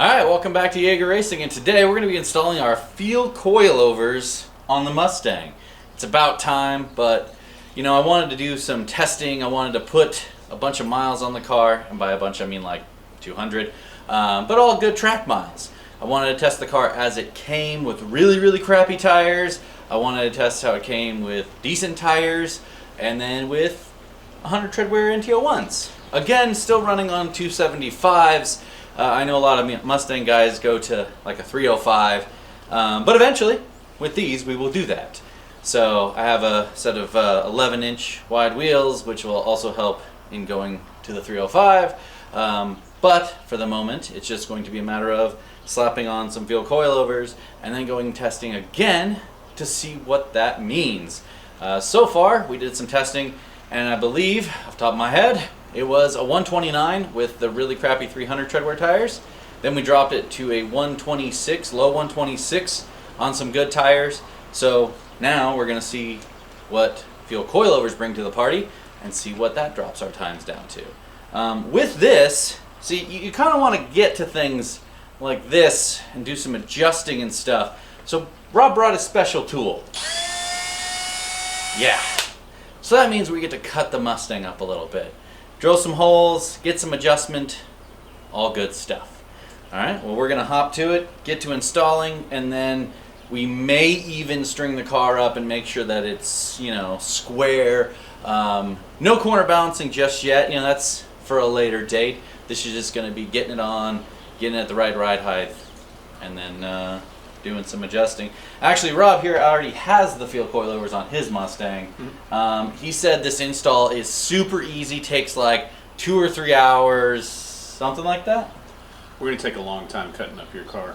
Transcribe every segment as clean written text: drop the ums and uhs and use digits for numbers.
Alright, welcome back to Jaeger Racing, and today we're going to be installing our Feal Coilovers on the Mustang. It's about time, but you know, I wanted to do some testing. I wanted to put a bunch of miles on the car, and by a bunch I mean like 200, but all good track miles. I wanted to test the car as it came with really crappy tires. I wanted to test how it came with decent tires, and then with 100 treadwear NT01s. Again, still running on 275s. I know a lot of Mustang guys go to like a 305, but eventually with these we will do that. So I have a set of 11-inch wide wheels, which will also help in going to the 305, but for the moment it's just going to be a matter of slapping on some Feal coilovers and then going testing again to see what that means. So far we did some testing, and I believe off the top of my head it was a 129 with the really crappy 300 treadwear tires. Then we dropped it to a 126, low 126 on some good tires. So now we're going to see what Feal coilovers bring to the party and see what that drops our times down to. With this, see, you kind of want to get to things like this and do some adjusting and stuff. So Rob brought a special tool. Yeah. So that means we get to cut the Mustang up a little bit. Drill some holes, get some adjustment, all good stuff. Alright, well, we're going to hop to it, get to installing, and then we may even string the car up and make sure that it's, you know, square. No corner balancing just yet, you know, that's for a later date. This is just going to be getting it on, getting it at the right ride height, and then doing some adjusting. Actually, Rob here already has the Feal coilovers on his Mustang. He said this install is super easy, takes like 2 or 3 hours, something like that. We're going to take a long time cutting up your car.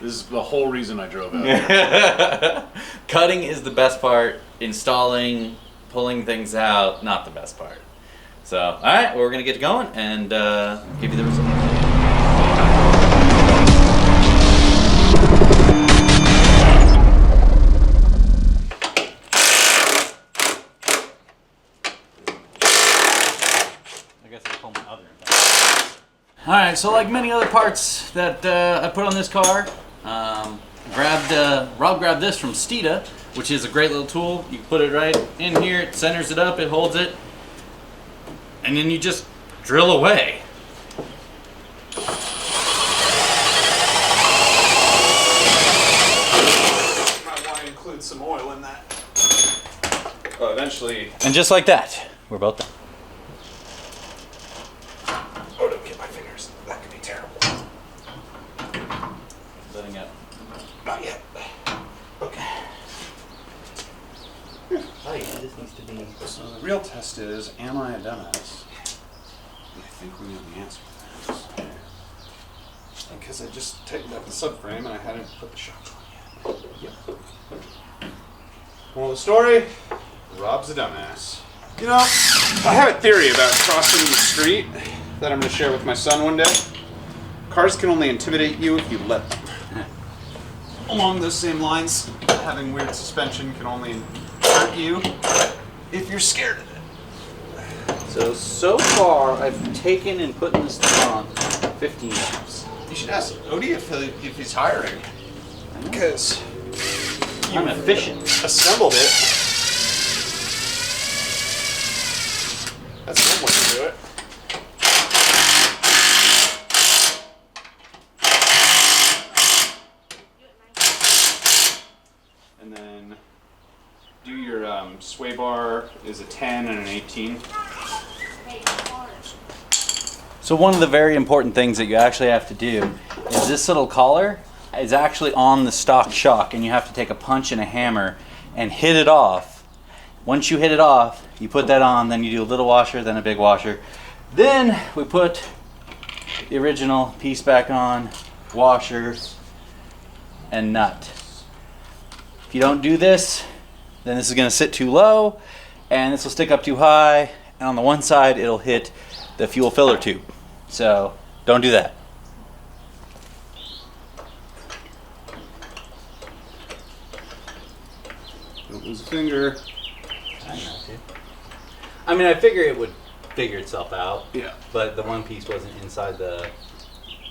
This is the whole reason I drove out here. Cutting is the best part. Installing, pulling things out, not the best part. So, alright, well, we're going to get going and give you the result. Alright, so like many other parts that I put on this car, Rob grabbed this from Steeda, which is a great little tool. You put it right in here, it centers it up, it holds it, and then you just drill away. Might want to include some oil in that. Eventually. And just like that, we're both done. Oh, don't get my fingers. That could be terrible. Letting up. Not yet. Okay. Oh yeah, this needs to be... So the real test is, am I a dumbass? And I think we know the answer to that. Because I just tightened up the subframe and I hadn't put the shocks on yet. Yep. Well, the story, Rob's a dumbass. You know, I have a theory about crossing the street that I'm going to share with my son one day. Cars can only intimidate you if you let them. Along those same lines, having weird suspension can only hurt you if you're scared of it. So far, I've taken and put this on 15 laps. You should ask Odie if he's hiring. Because I'm efficient. Assembled it. That's one way to do it. And then do your sway bar is a 10 and an 18. So one of the very important things that you actually have to do is this little collar is actually on the stock shock, and you have to take a punch and a hammer and hit it off. Once you hit it off, you put that on, then you do a little washer, then a big washer. Then we put the original piece back on, washer, and nut. If you don't do this, then this is going to sit too low, and this will stick up too high, and on the one side it'll hit the fuel filler tube. So don't do that. Don't lose a finger. I mean, I figure it would figure itself out. Yeah. But the one piece wasn't inside the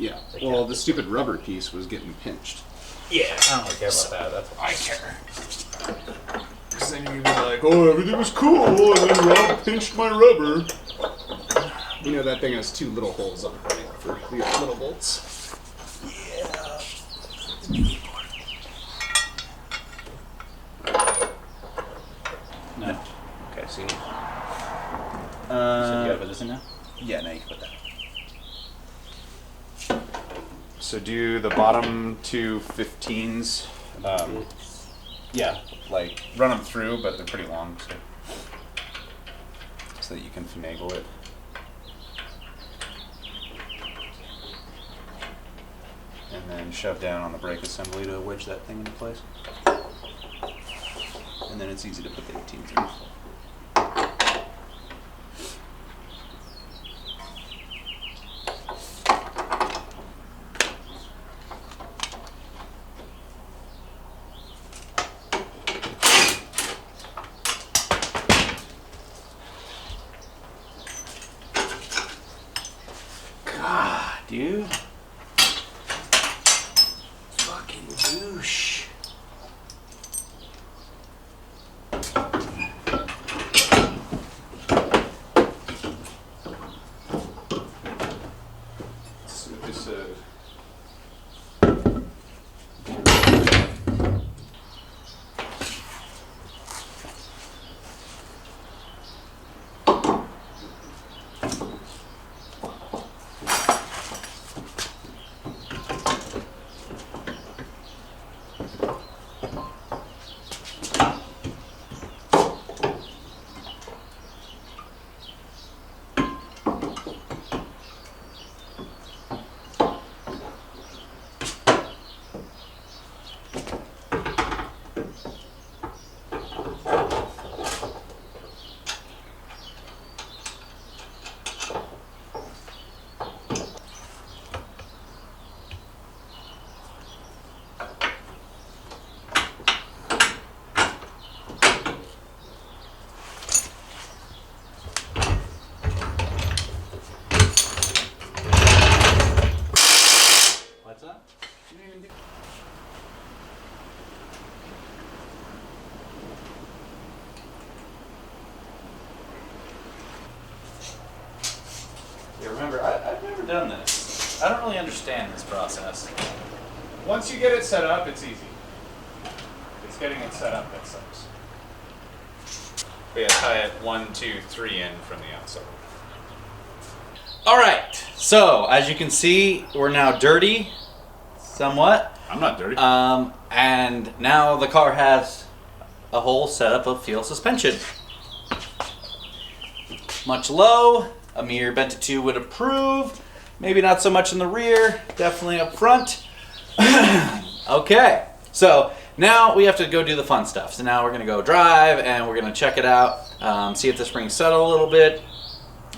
Yeah. Well, the stupid rubber piece was getting pinched. Yeah, I don't really care about that. That's what I care. Because then you'd be like, oh, everything was cool, and then Rob pinched my rubber. You know, that thing has 2 little holes on it, right? For the little bolts. No. Okay, so you Uh, gotta put this in now? Yeah, now you can put that. So do the bottom 2 15s. Yeah, like run them through, but they're pretty long, so that you can finagle it. And then shove down on the brake assembly to wedge that thing into place. And then it's easy to put the 18s in. Dude. Fucking douche. So this What's up? Yeah, remember, I've never done this. I don't really understand this process. Once you get it set up, it's easy. It's getting it set up that sucks. But yeah, tie it 1, 2, 3 in from the outside. All right, so as you can see, we're now dirty, somewhat. I'm not dirty. And now the car has a whole setup of Feal suspension. Much low, a mere Benta 2 would approve. Maybe not so much in the rear, definitely up front. Okay, so now we have to go do the fun stuff. So now we're gonna go drive and we're gonna check it out, see if the springs settle a little bit.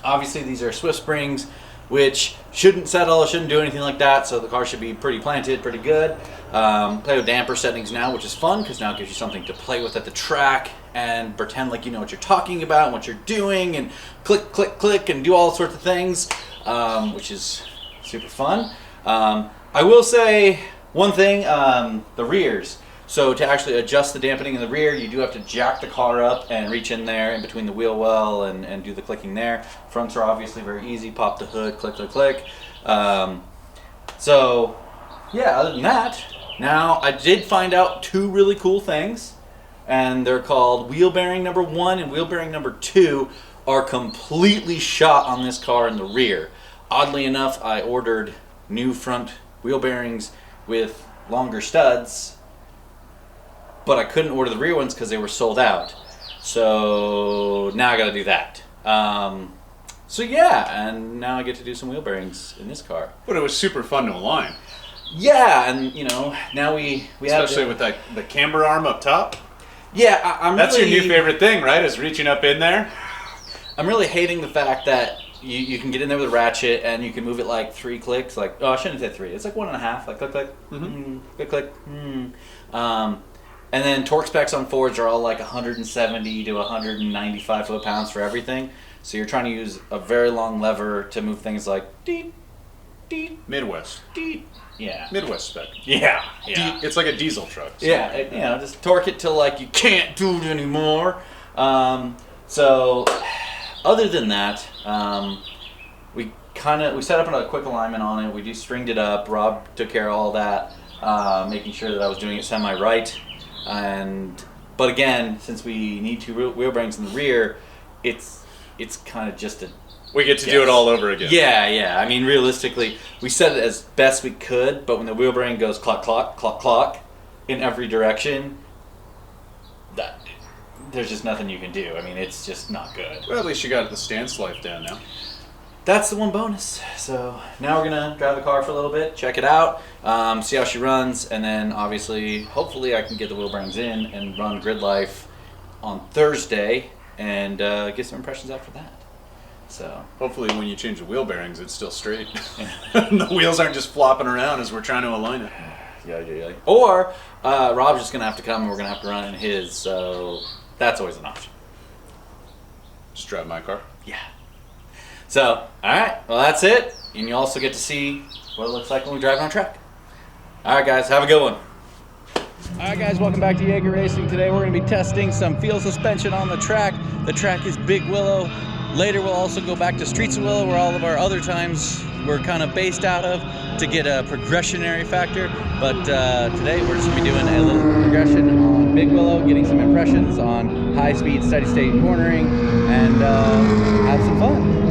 Obviously these are Swift springs, which shouldn't settle, shouldn't do anything like that, so the car should be pretty planted, pretty good. Play with damper settings now, which is fun, because now it gives you something to play with at the track and pretend like you know what you're talking about and what you're doing, and click, click, click, and do all sorts of things, which is super fun. I will say one thing, the rears. So to actually adjust the dampening in the rear, you do have to jack the car up and reach in there in between the wheel well and do the clicking there. Fronts are obviously very easy. Pop the hood, click, click, click. So yeah, other than that, now I did find out 2 really cool things, and they're called wheel bearing number 1 and wheel bearing number 2 are completely shot on this car in the rear. Oddly enough, I ordered new front wheel bearings with longer studs, but I couldn't order the rear ones because they were sold out. So now I got to do that. So yeah, and now I get to do some wheel bearings in this car. But it was super fun to align. Yeah, and you know, now we Especially have with the camber arm up top. Yeah, I'm That's really, your new favorite thing, right? Is reaching up in there? I'm really hating the fact that you can get in there with a ratchet and you can move it like 3 clicks. Like, oh, I shouldn't say 3. It's like 1.5. Like click, click, click, click. And then torque specs on Fords are all like 170 to 195 foot-pounds for everything. So you're trying to use a very long lever to move things like deep, Midwest. Yeah. Midwest spec. Yeah. It's like a diesel truck. So. Yeah, you know, just torque it till like you can't do it anymore. So, other than that, we set up a quick alignment on it. We just stringed it up. Rob took care of all that, making sure that I was doing it semi-right. But again, since we need two wheel bearings in the rear, it's kind of just a. We get to do it all over again. Yeah. I mean, realistically, we set it as best we could, but when the wheel bearing goes clock, clock, clock, clock in every direction, there's just nothing you can do. I mean, it's just not good. Well, at least you got the stance life down now. That's the one bonus. So now we're going to drive the car for a little bit, check it out, see how she runs, and then obviously, hopefully I can get the wheel bearings in and run Grid Life on Thursday and get some impressions after that. So hopefully when you change the wheel bearings, it's still straight. The wheels aren't just flopping around as we're trying to align it. Yeah. Or Rob's just going to have to come and we're going to have to run in his, so that's always an option. Just drive my car? Yeah. So, alright, well that's it. And you also get to see what it looks like when we drive on track. Alright guys, have a good one. Alright guys, welcome back to Jaeger Racing. Today we're going to be testing some Feal suspension on the track. The track is Big Willow. Later we'll also go back to Streets of Willow where all of our other times we're kind of based out of to get a progressionary factor. But today we're just going to be doing a little progression on Big Willow, getting some impressions on high speed, steady state cornering, and have some fun.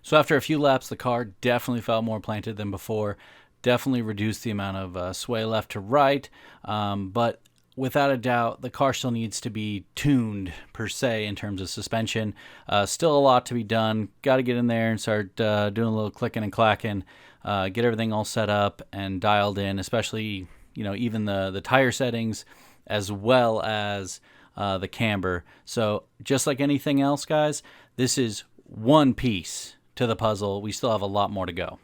So after a few laps, the car definitely felt more planted than before. Definitely reduced the amount of sway left to right. But without a doubt, the car still needs to be tuned, per se, in terms of suspension. Still a lot to be done. Got to get in there and start doing a little clicking and clacking. Get everything all set up and dialed in, especially, even the tire settings, as well as the camber. So just like anything else, guys, this is one piece to the puzzle. We still have a lot more to go.